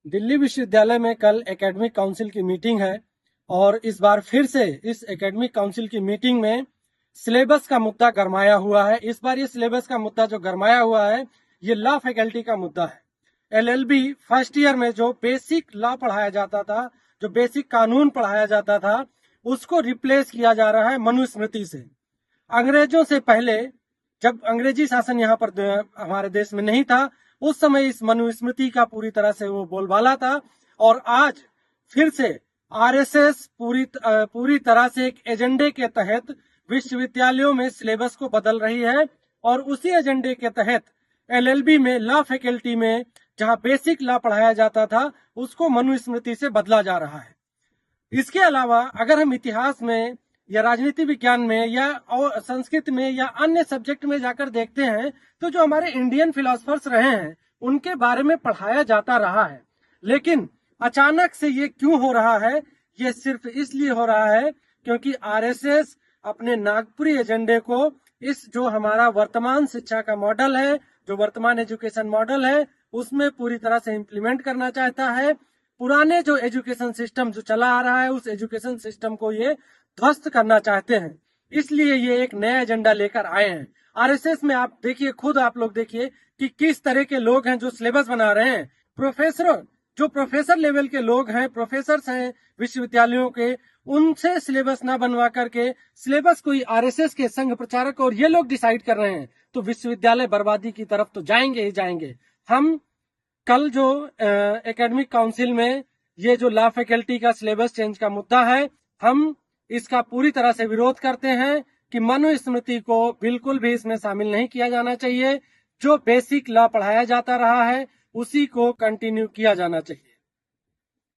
दिल्ली विश्वविद्यालय में कल एकेडमिक काउंसिल की मीटिंग है और इस बार फिर से इस एकेडमिक काउंसिल की मीटिंग में सिलेबस का मुद्दा गरमाया हुआ है। इस बार ये सिलेबस का मुद्दा जो गरमाया हुआ है ये लॉ फैकल्टी का मुद्दा है। एलएलबी फर्स्ट ईयर में जो बेसिक लॉ पढ़ाया जाता था, जो बेसिक कानून पढ़ाया जाता था, उसको रिप्लेस किया जा रहा है मनुस्मृति से। अंग्रेजों से पहले जब अंग्रेजी शासन यहाँ पर हमारे देश में नहीं था, उस समय इस मनुस्मृति का पूरी तरह से वो बोलबाला था और आज फिर से आरएसएस पूरी तरह से एक एजेंडे के तहत विश्वविद्यालयों में सिलेबस को बदल रही है और उसी एजेंडे के तहत एलएलबी में लॉ फैकल्टी में जहां बेसिक लॉ पढ़ाया जाता था उसको मनुस्मृति से बदला जा रहा है। इसके अलावा अगर हम इतिहास में या राजनीति विज्ञान में या और संस्कृत में या अन्य सब्जेक्ट में जाकर देखते हैं तो जो हमारे इंडियन फिलोसफर्स रहे हैं उनके बारे में पढ़ाया जाता रहा है, लेकिन अचानक से ये क्यों हो रहा है? ये सिर्फ इसलिए हो रहा है क्योंकि आरएसएस अपने नागपुरी एजेंडे को इस जो हमारा वर्तमान शिक्षा का मॉडल है, जो वर्तमान एजुकेशन मॉडल है, उसमें पूरी तरह से इम्प्लीमेंट करना चाहता है। पुराने जो एजुकेशन सिस्टम जो चला आ रहा है उस एजुकेशन सिस्टम को ये ध्वस्त करना चाहते हैं, इसलिए ये एक नया एजेंडा लेकर आए हैं। आरएसएस में आप देखिए, खुद आप लोग देखिए कि किस तरह के लोग हैं जो सिलेबस बना रहे हैं। प्रोफेसर लेवल के लोग हैं, प्रोफेसर्स हैं विश्वविद्यालयों के, उनसे सिलेबस ना बनवा करके सिलेबस कोई आरएसएस के संघ प्रचारक और ये लोग डिसाइड कर रहे हैं, तो विश्वविद्यालय बर्बादी की तरफ तो जाएंगे ही जाएंगे। हम कल जो एकेडमिक काउंसिल में ये जो लॉ फैकल्टी का सिलेबस चेंज का मुद्दा है, हम इसका पूरी तरह से विरोध करते हैं कि मनुस्मृति को बिल्कुल भी इसमें शामिल नहीं किया जाना चाहिए। जो बेसिक लॉ पढ़ाया जाता रहा है उसी को कंटिन्यू किया जाना चाहिए।